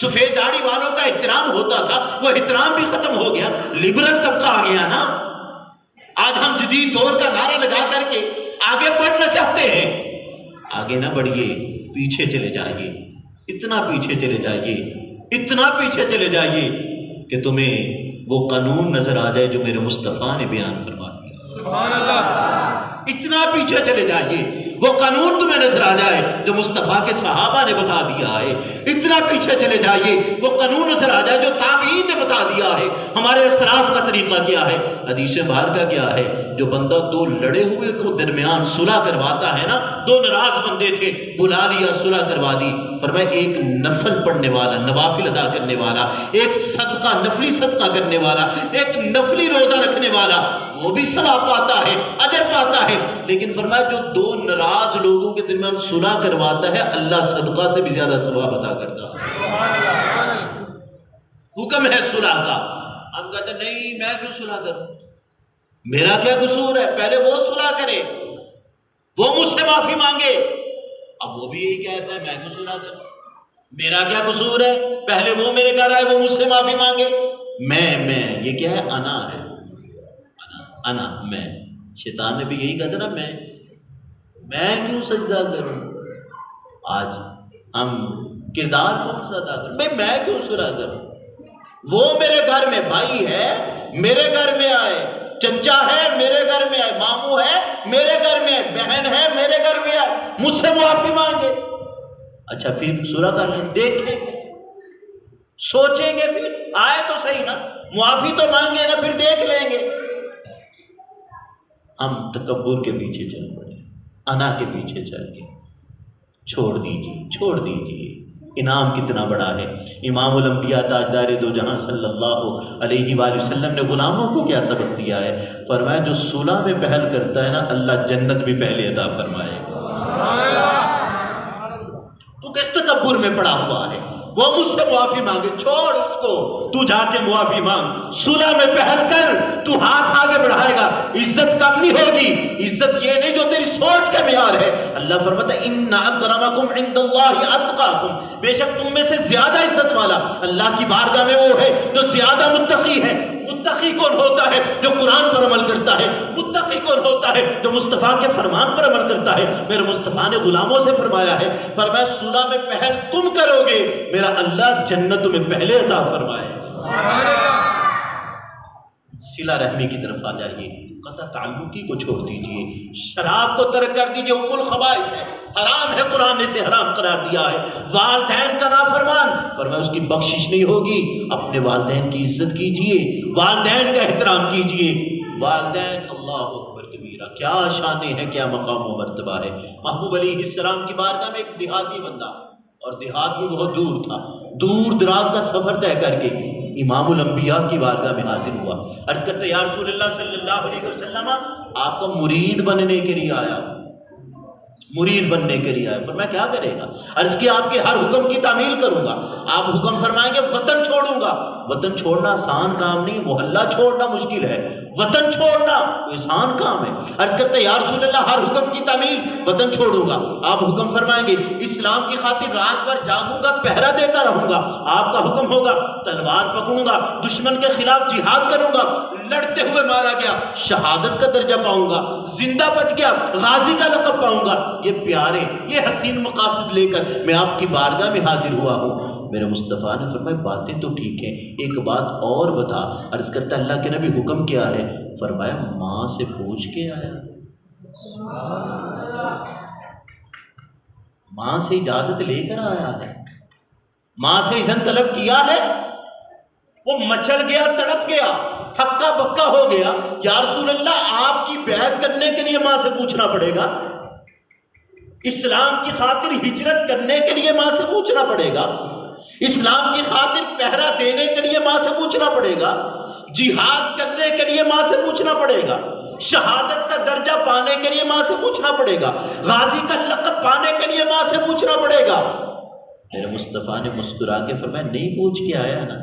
سفید داڑھی والوں کا احترام ہوتا تھا وہ احترام بھی ختم ہو گیا، لبرل طبقہ آ گیا نا۔ آج ہم جدید دور کا نعرہ لگا کر کے آگے بڑھنا چاہتے ہیں، آگے نہ بڑھیے، پیچھے چلے جائیے، اتنا پیچھے چلے جائیے، اتنا پیچھے چلے جائیے کہ تمہیں وہ قانون نظر آ جائے جو میرے مصطفیٰ نے بیان فرما دیا۔ سبحان اللہ، اتنا پیچھے چلے جائیے، وہ قانون تمہیں نظر آ جائے جو مصطفیٰ کے صحابہ نے بتا دیا ہے، اتنا پیچھے چلے جائیے، وہ قانون نظر آ جائے جو تابعین نے بتا دیا ہے۔ ہمارے اسلاف کا طریقہ کیا ہے، حدیث باہر کا کیا ہے؟ جو بندہ 2 لڑے ہوئے کو درمیان صلح کرواتا ہے نا، 2 ناراض بندے تھے، بلا لیا، صلح کروا دی، فرمایا ایک نفل پڑھنے والا، نوافل ادا کرنے والا، ایک صدقہ، نفلی صدقہ کرنے والا، ایک نفلی روزہ رکھنے والا، وہ بھی ثواب پاتا ہے، اجر پاتا ہے۔ لیکن فرمایا جو 2 ناراض لوگوں کے درمیان صلح کرواتا ہے، اللہ صدقہ سے بھی زیادہ ثواب عطا کرتا ہے۔ حکم ہے صلح کا، ہم کہتے ہیں نہیں میں کیوں صلح کروں، میرا کیا قصور ہے؟ پہلے وہ صلح کرے، وہ مجھ سے معافی مانگے، اب وہ بھی یہی کہتا ہے میں کیوں صلح کروں، میرا کیا قصور ہے؟ پہلے وہ میرے گھر آئے، وہ مجھ سے معافی مانگے، میں یہ کیا ہے؟ انا ہے، انا میں۔ شیطان نے بھی یہی کہا تھا نا، میں کیوں سجدہ کروں۔ آج ہم کردار کون سا ادا کریں؟ بھائی میں کیوں صلح کروں، وہ میرے گھر میں بھائی ہے، میرے گھر میں آئے، چچا ہے میرے گھر میں آئے، ماموں ہے میرے گھر میں آئے، بہن ہے میرے گھر میں آئے، مجھ سے معافی مانگے، اچھا پھر صلح کر لیں، دیکھیں گے، سوچیں گے، پھر آئے تو صحیح نا، معافی تو مانگے نا، پھر دیکھ لیں گے۔ ہم تکبر کے پیچھے چل پڑے، انا کے پیچھے چل گئے۔ چھوڑ دیجیے انعام کتنا بڑا ہے۔ امام الانبیاء تاجدار دو جہاں صلی اللہ علیہ وآلہ وسلم نے غلاموں کو کیا سبق دیا ہے؟ فرمایا جو صلح میں پہل کرتا ہے نا اللہ جنت بھی پہلے عطا فرمائے گا۔ تو کس تکبر میں پڑا ہوا ہے؟ وہ مجھ سے معافی مانگے، چھوڑ اس کو، تو جا کے معافی مانگ، صلح میں پہل کر، تو ہاتھ آگے بڑھائے گا، عزت کم نہیں ہوگی۔ عزت یہ نہیں جو تیری سوچ کا معیار ہے۔ اللہ فرماتا ہے ان اکرمکم عند اللہ اتقاکم، بے شک تم میں سے زیادہ عزت والا اللہ کی بارگاہ میں وہ ہے جو زیادہ متقی ہے۔ متقی کون ہوتا ہے؟ جو قرآن پر عمل کرتا ہے۔ متقی کون ہوتا ہے؟ جو مصطفیٰ کے فرمان پر عمل کرتا ہے۔ میرے مصطفیٰ نے غلاموں سے فرمایا ہے، فرمایا صلح میں پہل تم کرو گے، میرا اللہ جنت میں پہلے عطا فرمائے گا۔ صلہ رحمی کی طرف آ جائیے، قطع تعلقی کو چھوڑ دیجئے، شراب کو ترک کر دیجئے، ام الخبائث ہے، حرام ہے، قرآن نے اسے حرام قرار دیا ہے۔ والدین کا نافرمان، فرمایا اس کی بخشش نہیں ہوگی۔ اپنے والدین کی عزت کیجئے، والدین کا احترام کیجئے۔ والدین اللہ اکبر کبیرہ، کیا شانیں ہیں، کیا مقام و مرتبہ ہے۔ محبوب علیہ السلام کی بارگاہ میں ایک دیہاتی بندہ، اور دیہات میں بہت دور تھا، دور دراز کا سفر طے کر کے امام الانبیاء کی بارگاہ میں حاضر ہوا۔ عرض کرتے یا رسول اللہ صلی اللہ علیہ وسلم، آپ کا مرید بننے کے لیے آیا، مرید بننے کے لیے آیا۔ پر میں کیا کرے گا؟ عرض کیا آپ کے ہر حکم کی تعمیل کروں گا۔ آپ حکم فرمائیں گے وطن چھوڑوں گا۔ وطن چھوڑنا آسان کام نہیں، محلہ چھوڑنا مشکل ہے، وطن چھوڑنا کوئی آسان کام ہے۔ عرض کرتے یا رسول اللہ ہر حکم کی تعمیل، وطن چھوڑوں گا۔ آپ حکم فرمائیں گے اسلام کی خاطر رات بھر جاگوں گا، پہرا دیتا رہوں گا۔ آپ کا حکم ہوگا تلوار پکڑوں گا، دشمن کے خلاف جہاد کروں گا، لڑتے ہوئے مارا گیا شہادت کا درجہ پاؤں گا، زندہ بچ گیا غازی کا لقب پاؤں گا۔ یہ پیارے، یہ حسین مقاصد لے کر میں آپ کی بارگاہ میں حاضر ہوا ہوں۔ میرے مصطفیٰ نے فرمایا باتیں تو ٹھیک ہیں، ایک بات اور بتا۔ عرض کرتا اللہ کے نبی حکم کیا ہے؟ فرمایا ماں سے پوچھ کے آیا، ماں سے اجازت لے کر آیا ہے، ماں سے اذن طلب کیا ہے۔ وہ مچل گیا، تڑپ گیا، ہکا بکا ہو گیا۔ یا رسول اللہ آپ کی بیعت کرنے کے لیے ماں سے پوچھنا پڑے گا، اسلام کی خاطر ہجرت کرنے کے لیے ماں سے پوچھنا پڑے گا، اسلام کی خاطر پہرا دینے کے لیے ماں سے پوچھنا پڑے گا، جہاد کرنے کے لیے ماں سے پوچھنا پڑے گا، شہادت کا درجہ پانے کے لیے ماں سے پوچھنا پڑے گا، غازی کا لقب پانے کے لیے ماں سے پوچھنا پڑے گا۔ میرے مصطفیٰ نے مسکرا کے فرمایا نہیں پوچھ کے آیا نا،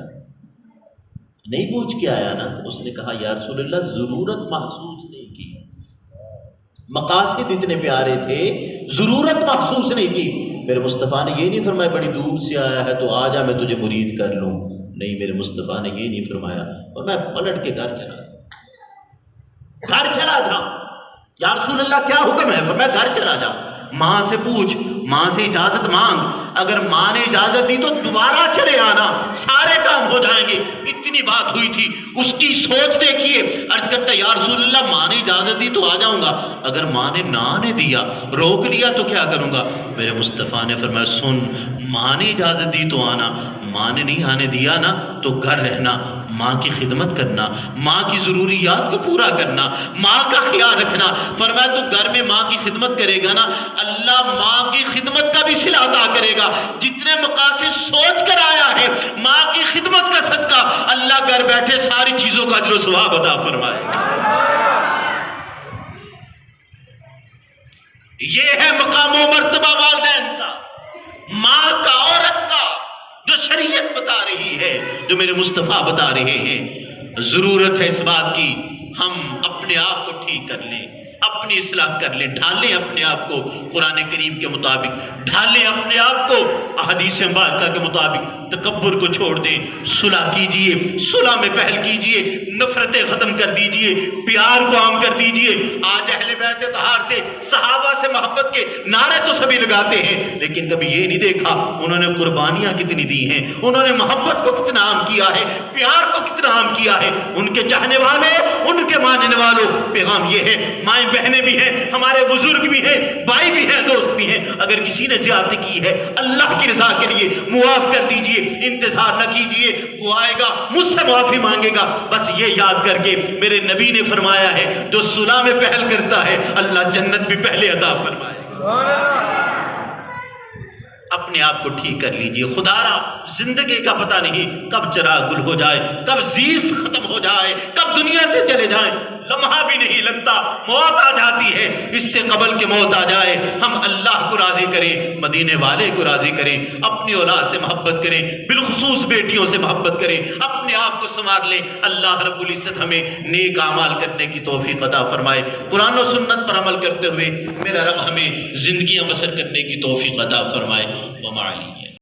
نہیں پوچھ کے آیا نا۔ اس نے کہا یا رسول اللہ ضرورت محسوس نہیں کی، مقاصد اتنے پیارے تھے، ضرورت محسوس نہیں کی۔ میرے مصطفیٰ نے یہ نہیں فرمایا بڑی دور سے آیا ہے تو آ جا میں تجھے مرید کر لوں، نہیں، میرے مصطفیٰ نے یہ نہیں فرمایا۔ اور میں پلٹ کے گھر چلا جا۔ یا رسول اللہ کیا حکم ہے؟ فرمایا گھر چلا جا، ماں سے پوچھ، ماں سے اجازت مانگ، اگر ماں نے اجازت دی تو دوبارہ چلے آنا، سارے کام ہو جائیں گے۔ اتنی بات ہوئی تھی، اس کی سوچ دیکھیے۔ عرض کرتا یا رسول اللہ ماں نے اجازت دی تو آ جاؤں گا، اگر ماں نے نہ نے دیا، روک لیا تو کیا کروں گا؟ میرے مصطفیٰ نے فرمایا سن، ماں نے اجازت دی تو آنا، ماں نے نہیں آنے دیا نا تو گھر رہنا، ماں کی خدمت کرنا، ماں کی ضروریات کو پورا کرنا، ماں کا خیال رکھنا۔ فرمایا تو گھر میں ماں کی خدمت کرے گا نا، اللہ ماں کی خدمت کا بھی صلہ ادا کرے گا۔ جتنے مقاصد سوچ کر آیا ہے ماں کی خدمت کا صدقہ، اللہ گھر بیٹھے ساری چیزوں کا اجر و ثواب عطا فرمائے گا۔ یہ ہے مقام و مرتبہ والدین کا، ماں کا، عورت کا، جو شریعت بتا رہی ہے، جو میرے مصطفیٰ بتا رہے ہیں۔ ضرورت ہے اس بات کی ہم اپنے آپ کو ٹھیک کر لیں، اپنی اصلاح کر لیں، ڈھالیں اپنے آپ کو قرآن کریم کے مطابق، ڈھالیں اپنے آپ کو احادیث مبارکہ کے مطابق، تکبر کو چھوڑ دیں، صلح کیجئے، صلح میں پہل کیجئے، نفرتیں ختم کر دیجئے، پیار کو عام کر دیجئے۔ آج اہل بیت طہار سے، صحابہ سے محبت کے نعرے تو سبھی لگاتے ہیں، لیکن کبھی یہ نہیں دیکھا انہوں نے قربانیاں کتنی دی ہیں، انہوں نے محبت کو کتنا عام کیا ہے، پیار کو کتنا عام کیا ہے۔ ان کے چاہنے والے، ان کے ماننے والوں، پیغام یہ ہے، مائیں بہنیں بھی ہیں، ہمارے بزرگ بھی ہیں، بھائی بھی ہیں، دوست بھی ہیں، اگر کسی نے زیادتی کی ہے اللہ کی رضا کے لیے معاف کر دیجئے، انتظار نہ کیجئے، وہ آئے گا مجھ سے معافی مانگے گا۔ بس یہ یاد کر کے میرے نبی نے فرمایا ہے جو صلح میں پہل کرتا ہے اللہ جنت بھی پہلے عطا فرمائے گا۔ اپنے آپ کو ٹھیک کر لیجئے. خدا را زندگی کا پتہ نہیں کب چراغ گل ہو جائے، کب زیست ختم ہو جائے، کب دنیا سے چلے جائیں. لمحہ بھی نہیں لگتا، موت آ جاتی ہے. اس سے قبل کہ موت آ جائے ہم اللہ کو راضی کریں، مدینے والے کو راضی کریں، اپنی اولاد سے محبت کریں، بالخصوص بیٹیوں سے محبت کریں، اپنے آپ کو سنوار لیں. اللہ رب العزت ہمیں نیک اعمال کرنے کی توفیق عطا فرمائے. قرآن و سنت پر عمل کرتے ہوئے میرا رب ہمیں زندگیاں بسر کرنے کی توفیق عطا فرمائے. وما علیہ.